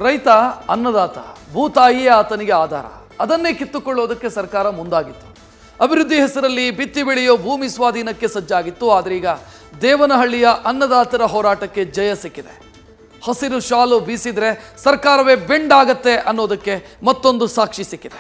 ರೈತ ಅನ್ನದಾತ, ಭೂತಾಯಿಯೇ ಆತನಿಗೆ ಆಧಾರ. ಅದನ್ನೇ ಕಿತ್ತುಕೊಳ್ಳೋದಕ್ಕೆ ಸರ್ಕಾರ ಮುಂದಾಗಿತ್ತು. ಅಭಿವೃದ್ಧಿ ಹೆಸರಲ್ಲಿ ಬಿತ್ತಿ ಬೆಳೆಯೋ ಭೂಮಿ ಸ್ವಾಧೀನಕ್ಕೆ ಸಜ್ಜಾಗಿತ್ತು. ಆದರೆ ಈಗ ದೇವನಹಳ್ಳಿಯ ಅನ್ನದಾತರ ಹೋರಾಟಕ್ಕೆ ಜಯ ಸಿಕ್ಕಿದೆ. ಹಸಿರು ಶಾಲು ಬೀಸಿದ್ರೆ ಸರ್ಕಾರವೇ ಬೆಂಡಾಗತ್ತೆ ಅನ್ನೋದಕ್ಕೆ ಮತ್ತೊಂದು ಸಾಕ್ಷಿ ಸಿಕ್ಕಿದೆ.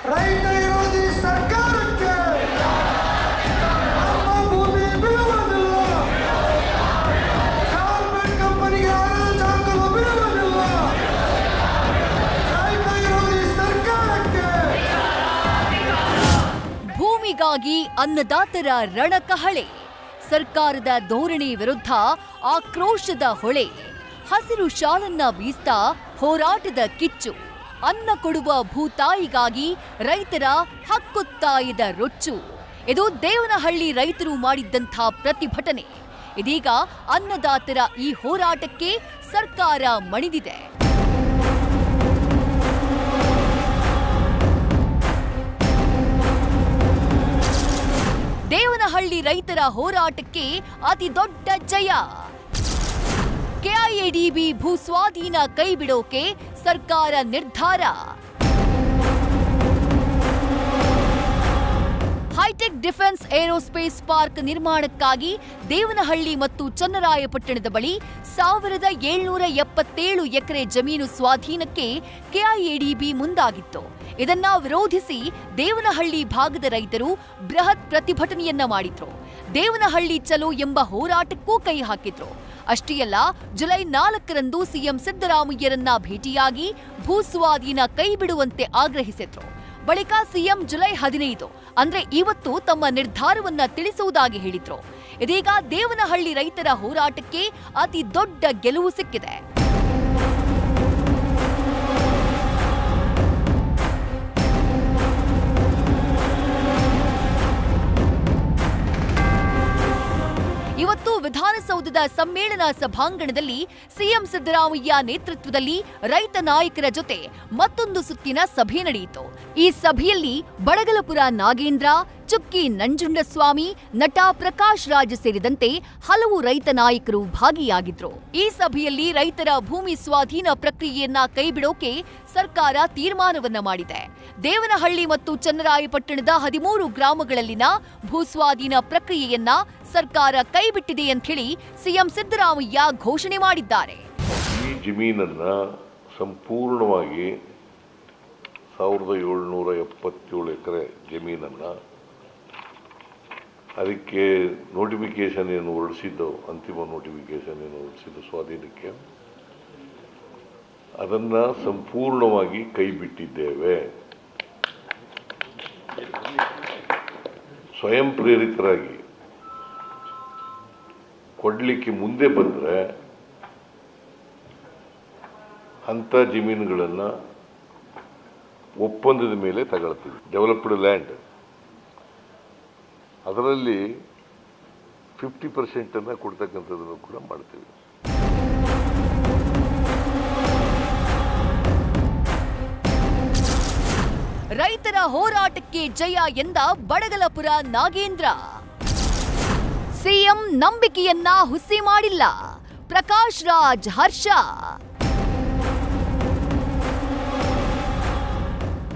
ಭೂಮಿಗಾಗಿ ಅನ್ನದಾತರ ರಣಕಹಳೆ, ಸರ್ಕಾರದ ಧೋರಣೆ ವಿರುದ್ಧ ಆಕ್ರೋಶದ ಹೊಳೆ, ಹಸಿರು ಶಾಲನ್ನ ಬೀಸ್ತಾ ಹೋರಾಟದ ಕಿಚ್ಚು, ಅನ್ನ ಕೊಡುವ ಭೂತಾಯಿಗಾಗಿ ರೈತರ ಹಕ್ಕೊತ್ತಾಯದ ರೊಚ್ಚು. ಇದು ದೇವನಹಳ್ಳಿ ರೈತರು ಮಾಡಿದ್ದಂಥ ಪ್ರತಿಭಟನೆ. ಇದೀಗ ಅನ್ನದಾತರ ಈ ಹೋರಾಟಕ್ಕೆ ಸರ್ಕಾರ ಮಣಿದಿದೆ. ದೇವನಹಳ್ಳಿ ರೈತರ ಹೋರಾಟಕ್ಕೆ ಅತಿ ದೊಡ್ಡ ಜಯ. ಕೆಐಎಡಿಬಿ ಭೂಸ್ವಾಧೀನ ಕೈಬಿಡೋಕೆ ಸರ್ಕಾರ ನಿರ್ಧಾರ. ಹೈಟೆಕ್ ಡಿಫೆನ್ಸ್ ಏರೋಸ್ಪೇಸ್ ಪಾರ್ಕ್ ನಿರ್ಮಾಣಕ್ಕಾಗಿ ದೇವನಹಳ್ಳಿ ಮತ್ತು ಚನ್ನರಾಯಪಟ್ಟಣದ ಬಳಿ 1777 ಎಕರೆ ಜಮೀನು ಸ್ವಾಧೀನಕ್ಕೆ ಕೆಐಎಡಿಬಿ ಮುಂದಾಗಿತ್ತು. ಇದನ್ನ ವಿರೋಧಿಸಿ ದೇವನಹಳ್ಳಿ ಭಾಗದ ರೈತರು ಬೃಹತ್ ಪ್ರತಿಭಟನೆಯನ್ನ ಮಾಡಿದ್ರು. ದೇವನಹಳ್ಳಿ ಚಲೋ ಎಂಬ ಹೋರಾಟಕ್ಕೂ ಕೈ ಹಾಕಿದ್ರು. ಅಷ್ಟೇ ಅಲ್ಲ, ಜುಲೈ 4ರಂದು ಸಿಎಂ ಸಿದ್ದರಾಮಯ್ಯರನ್ನ ಭೇಟಿಯಾಗಿ ಭೂಸ್ವಾಧೀನ ಕೈಬಿಡುವಂತೆ ಆಗ್ರಹಿಸಿದ್ರು. ಬಳಿಕ ಸಿಎಂ ಜುಲೈ 15 ಅಂದ್ರೆ ಇವತ್ತು ತಮ್ಮ ನಿರ್ಧಾರವನ್ನ ತಿಳಿಸುವುದಾಗಿ ಹೇಳಿದ್ರು. ಇದೀಗ ದೇವನಹಳ್ಳಿ ರೈತರ ಹೋರಾಟಕ್ಕೆ ಅತಿ ದೊಡ್ಡ ಗೆಲುವು ಸಿಕ್ಕಿದೆ. ಇವತ್ತು ವಿಧಾನಸೌಧದ ಸಮ್ಮೇಳನ ಸಭಾಂಗಣದಲ್ಲಿ ಸಿಎಂ ಸಿದ್ದರಾಮಯ್ಯ ನೇತೃತ್ವದಲ್ಲಿ ರೈತ ನಾಯಕರ ಜೊತೆ ಮತ್ತೊಂದು ಸುತ್ತಿನ ಸಭೆ ನಡೆಯಿತು. ಈ ಸಭೆಯಲ್ಲಿ ಬಡಗಲಪುರ ನಾಗೇಂದ್ರ, ಚುಕ್ಕಿ ನಂಜುಂಡಸ್ವಾಮಿ, ನಟ ಪ್ರಕಾಶ್ ರಾಜ್ ಸೇರಿದಂತೆ ಹಲವು ರೈತ ನಾಯಕರು ಭಾಗಿಯಾಗಿದ್ರು. ಈ ಸಭೆಯಲ್ಲಿ ರೈತರ ಭೂಮಿ ಸ್ವಾಧೀನ ಪ್ರಕ್ರಿಯೆಯನ್ನ ಕೈಬಿಡೋಕೆ ಸರ್ಕಾರ ತೀರ್ಮಾನವನ್ನ ಮಾಡಿದೆ. ದೇವನಹಳ್ಳಿ ಮತ್ತು ಚನ್ನರಾಯಪಟ್ಟಣದ 13 ಗ್ರಾಮಗಳಲ್ಲಿನ ಭೂಸ್ವಾಧೀನ ಪ್ರಕ್ರಿಯೆಯನ್ನ ಸರ್ಕಾರ ಕೈಬಿಟ್ಟಿದೆ ಅಂತ ಹೇಳಿ ಸಿಎಂ ಸಿದ್ದರಾಮಯ್ಯ ಘೋಷಣೆ ಮಾಡಿದ್ದಾರೆ. ಈ ಜಮೀನನ್ನ ಸಂಪೂರ್ಣವಾಗಿ 1777 ಎಕರೆ ಜಮೀನನ್ನ ಅದಕ್ಕೆ ನೋಟಿಫಿಕೇಶನ್ ಏನು ಹೊರಡಿಸಿದ್ದು, ಅಂತಿಮ ನೋಟಿಫಿಕೇಶನ್ ಏನು ಹೊರಡಿಸಿದ್ದು ಸ್ವಾಧೀನಕ್ಕೆ, ಅದನ್ನ ಸಂಪೂರ್ಣವಾಗಿ ಕೈ ಬಿಟ್ಟಿದ್ದೇವೆ. ಸ್ವಯಂ ಪ್ರೇರಿತರಾಗಿ ಕೊಡ್ಲಿಕ್ಕೆ ಮುಂದೆ ಬಂದರೆ ಅಂಥ ಜಮೀನುಗಳನ್ನು ಒಪ್ಪಂದದ ಮೇಲೆ ತಗೊಳ್ತೀವಿ. ಡೆವಲಪ್ಡ್ ಲ್ಯಾಂಡ್ ಅದರಲ್ಲಿ 50% ಕೊಡ್ತಕ್ಕಂಥದ್ದನ್ನು ಕೂಡ ಮಾಡ್ತೀವಿ. ರೈತರ ಹೋರಾಟಕ್ಕೆ ಜಯ ಎಂದ ಬಡಗಲಪುರ ನಾಗೇಂದ್ರ. ಸಿಎಂ ನಂಬಿಕೆಯನ್ನ ಹುಸಿ ಮಾಡಿಲ್ಲ, ಪ್ರಕಾಶ್ ರಾಜ್ ಹರ್ಷ.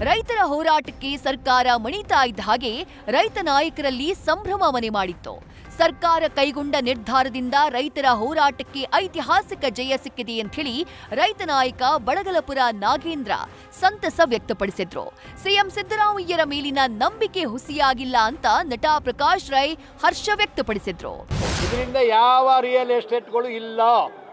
ರೈತರ ಹೋರಾಟಕ್ಕೆ ಸರ್ಕಾರ ಮಣಿತಾ ಇದ್ದ ಹಾಗೆ ರೈತ ನಾಯಕರಲ್ಲಿ ಸಂಭ್ರಮ ಮನೆ ಮಾಡಿತ್ತು. ಸರ್ಕಾರ ಕೈಗೊಂಡ ನಿರ್ಧಾರದಿಂದ ರೈತರ ಹೋರಾಟಕ್ಕೆ ಐತಿಹಾಸಿಕ ಜಯ ಸಿಕ್ಕಿದೆ ಅಂತ ಹೇಳಿ ರೈತ ನಾಯಕ ಬಡಗಲಪುರ ನಾಗೇಂದ್ರ ಸಂತಸ ವ್ಯಕ್ತಪಡಿಸಿದ್ರು. ಸಿಎಂ ಸಿದ್ದರಾಮಯ್ಯರ ಮೇಲಿನ ನಂಬಿಕೆ ಹುಸಿಯಾಗಿಲ್ಲ ಅಂತ ನಟ ಪ್ರಕಾಶ್ ರೈ ಹರ್ಷ ವ್ಯಕ್ತಪಡಿಸಿದ್ರು. ಇದರಿಂದ ಯಾವ ರಿಯಲ್ ಎಸ್ಟೇಟ್ಗಳು ಇಲ್ಲ.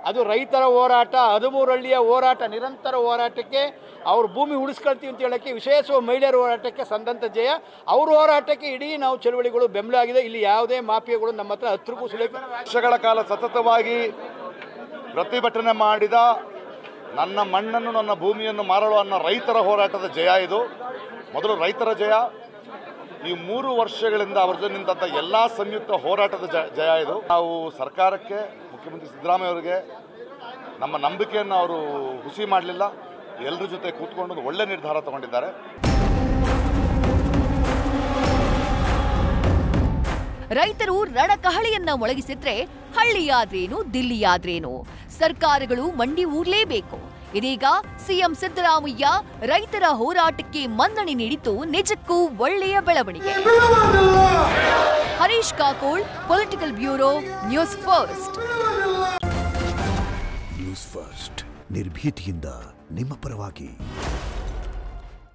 ಅದು ರೈತರ ಹೋರಾಟ, 13 ಹಳ್ಳಿಯ ಹೋರಾಟ, ನಿರಂತರ ಹೋರಾಟಕ್ಕೆ ಅವ್ರ ಭೂಮಿ ಉಳಿಸ್ಕೊಳ್ತೀವಿ ಅಂತ ಹೇಳಕ್ಕೆ, ವಿಶೇಷವಾಗಿ ಮಹಿಳೆಯರ ಹೋರಾಟಕ್ಕೆ ಸಂದಂತ ಜಯ. ಅವ್ರ ಹೋರಾಟಕ್ಕೆ ಇಡೀ ನಾವು ಚಳುವಳಿಗಳು ಬೆಂಬಲ ಆಗಿದೆ. ಇಲ್ಲಿ ಯಾವುದೇ ಮಾಫಿಯಾಗಳು ನಮ್ಮ ಹತ್ರ 10 ರೂಪಾಯಿ ಸುಲಿಗೆ ವರ್ಷಗಳ ಕಾಲ ಸತತವಾಗಿ ಪ್ರತಿಭಟನೆ ಮಾಡಿದ ನನ್ನ ಮಣ್ಣನ್ನು ನನ್ನ ಭೂಮಿಯನ್ನು ಮಾರಲು ಅನ್ನೋ ರೈತರ ಹೋರಾಟದ ಜಯ ಇದು. ಮೊದಲು ರೈತರ ಜಯ, ಈ 3 ವರ್ಷಗಳಿಂದ ಅವರ ಜೊತೆ ನಿಂತ ಎಲ್ಲ ಸಂಯುಕ್ತ ಹೋರಾಟದ ಜಯ ಇದು. ನಾವು ಸರ್ಕಾರಕ್ಕೆ, ಮುಖ್ಯಮಂತ್ರಿ ಸಿದ್ದರಾಮಯ್ಯ ಅವರಿಗೆ ನಮ್ಮ ನಂಬಿಕೆಯನ್ನು ಅವರು ಹುಸಿ ಮಾಡಲಿಲ್ಲ. ಎಲ್ಲರ ಜೊತೆ ಕೂತ್ಕೊಂಡು ಒಂದು ಒಳ್ಳೆ ನಿರ್ಧಾರ ತಗೊಂಡಿದ್ದಾರೆ. ರೈತರು ರಣಕಹಳೆಯನ್ನ ಮೊಳಗಿಸಿದ್ರೆ ಹಳ್ಳಿಯಾದ್ರೇನು ದಿಲ್ಲಿಯಾದ್ರೇನು ಸರ್ಕಾರಗಳು ಮಂಡಿ ಊರ್ಲೇಬೇಕು. ಇದೀಗ ಸಿಎಂ ಸಿದ್ದರಾಮಯ್ಯ ರೈತರ ಹೋರಾಟಕ್ಕೆ ಮನ್ನಣೆ ನೀಡಿದ್ದು ನಿಜಕ್ಕೂ ಒಳ್ಳೆಯ ಬೆಳವಣಿಗೆ. Harish Kakol, political bureau, news first. News first ನಿರ್ಭೀತಿಯಿಂದ ನಿಮ್ಮ ಪರವಾಗಿ.